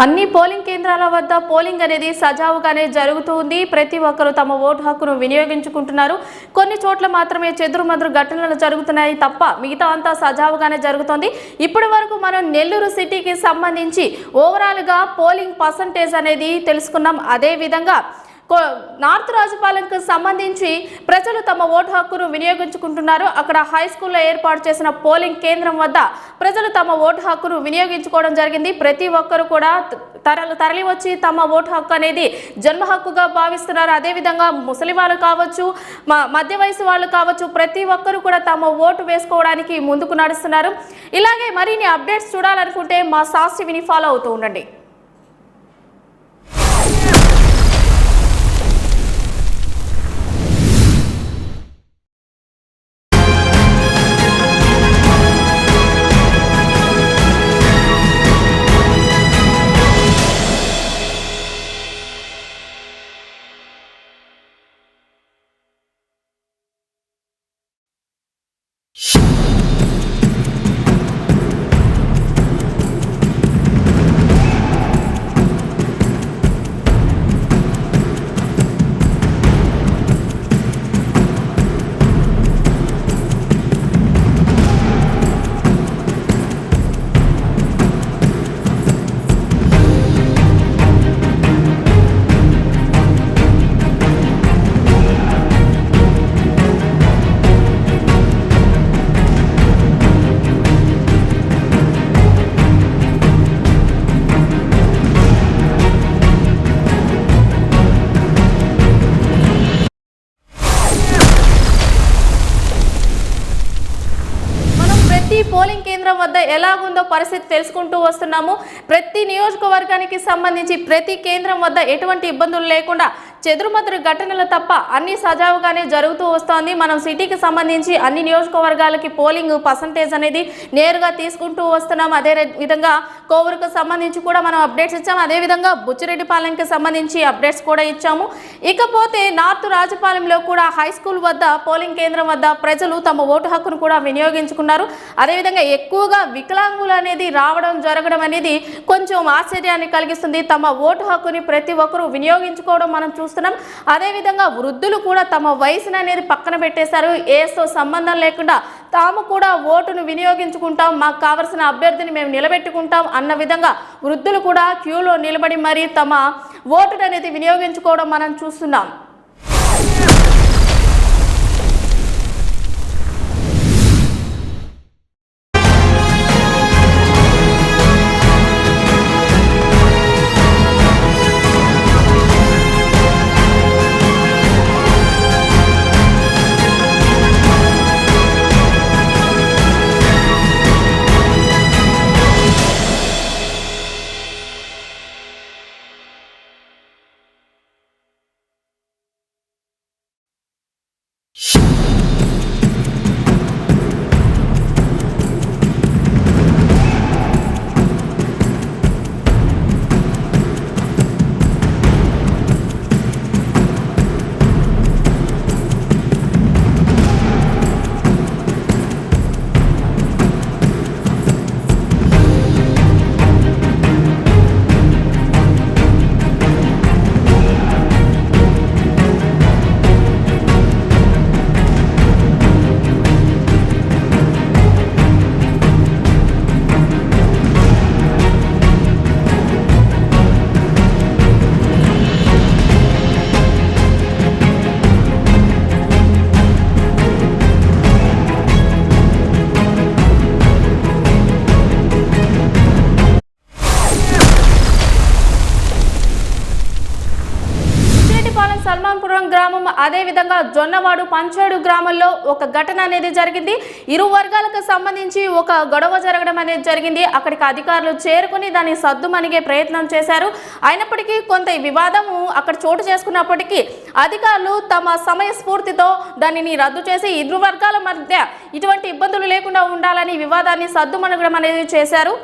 అన్ని పోలింగ్ కేంద్రాల వద్ద పోలింగ్ అనేది సజావుగానే జరుగుతుంది. ప్రతి ఒక్కరూ తమ ఓటు హక్కును వినియోగించుకుంటున్నారు. కొన్ని చోట్ల మాత్రమే చెదురుమదురు ఘటనలు జరుగుతున్నాయి తప్ప మిగతా అంతా సజావుగానే జరుగుతోంది. ఇప్పటి వరకు మనం నెల్లూరు సిటీకి సంబంధించి ఓవరాల్ గా పోలింగ్ పర్సంటేజ్ అనేది తెలుసుకున్నాం. అదే విధంగా నార్త్ రాజపాలెంకు సంబంధించి ప్రజలు తమ ఓటు హక్కును వినియోగించుకుంటున్నారు. అక్కడ హై స్కూల్లో ఏర్పాటు చేసిన పోలింగ్ కేంద్రం వద్ద ప్రజలు తమ ఓటు హక్కును వినియోగించుకోవడం జరిగింది. ప్రతి ఒక్కరు కూడా తరలి వచ్చి తమ ఓటు హక్కు అనేది జన్మ హక్కుగా భావిస్తున్నారు. అదేవిధంగా ముసలి వాళ్ళు కావచ్చు, మధ్య వయసు వాళ్ళు కావచ్చు, ప్రతి ఒక్కరు కూడా తమ ఓటు వేసుకోవడానికి ముందుకు నడుస్తున్నారు. ఇలాగే మరిన్ని అప్డేట్స్ చూడాలనుకుంటే మా సాస్ టీవీని ఫాలో అవుతూ ఉండండి. పోలింగ్ కేంద్రం వద్ద ఎలాగుందో పరిస్థితి తెలుసుకుంటూ వస్తున్నాము. ప్రతి నియోజకవర్గానికి సంబంధించి ప్రతి కేంద్రం వద్ద ఎటువంటి ఇబ్బందులు లేకుండా చెదురుమదురు ఘటనలు తప్ప అన్ని సజావుగానే జరుగుతూ వస్తోంది. మనం సిటీకి సంబంధించి అన్ని నియోజకవర్గాలకి పోలింగ్ పర్సంటేజ్ అనేది నేరుగా తీసుకుంటూ వస్తున్నాం. అదే విధంగా కోవూరుకు సంబంధించి కూడా మనం అప్డేట్స్ ఇచ్చాము. అదేవిధంగా బుచ్చిరెడ్డిపాలెంకి సంబంధించి అప్డేట్స్ కూడా ఇచ్చాము. ఇకపోతే నార్త్ రాజపాలెంలో కూడా హై స్కూల్ వద్ద పోలింగ్ కేంద్రం వద్ద ప్రజలు తమ ఓటు హక్కును కూడా వినియోగించుకున్నారు. అదేవిధంగా ఎక్కువగా వికలాంగులు అనేది జరగడం అనేది కొంచెం ఆశ్చర్యాన్ని కలిగిస్తుంది. తమ ఓటు హక్కుని ప్రతి ఒక్కరూ వినియోగించుకోవడం మనం చూస్తున్నాం. అదేవిధంగా వృద్ధులు కూడా తమ వయసును అనేది పక్కన పెట్టేశారు. ఏతో సంబంధం లేకుండా తాము కూడా ఓటును వినియోగించుకుంటాం, మాకు కావలసిన అభ్యర్థిని మేము నిలబెట్టుకుంటాం అన్న విధంగా వృద్ధులు కూడా క్యూలో నిలబడి మరి తమ ఓటును అనేది వినియోగించుకోవడం మనం చూస్తున్నాం. సల్మాన్పురం గ్రామం అదేవిధంగా జొన్నవాడు పంచేడు గ్రామంలో ఒక ఘటన అనేది జరిగింది. ఇరు వర్గాలకు సంబంధించి ఒక గొడవ జరగడం అనేది జరిగింది. అక్కడికి అధికారులు చేరుకుని దాన్ని సద్దుమణిగే ప్రయత్నం చేశారు. అయినప్పటికీ కొంత వివాదము అక్కడ చోటు చేసుకున్నప్పటికీ అధికారులు తమ సమయస్ఫూర్తితో దానిని రద్దు చేసి ఇరు వర్గాల మధ్య ఇటువంటి ఇబ్బందులు లేకుండా ఉండాలని వివాదాన్ని సద్దుమణగడం అనేది చేశారు.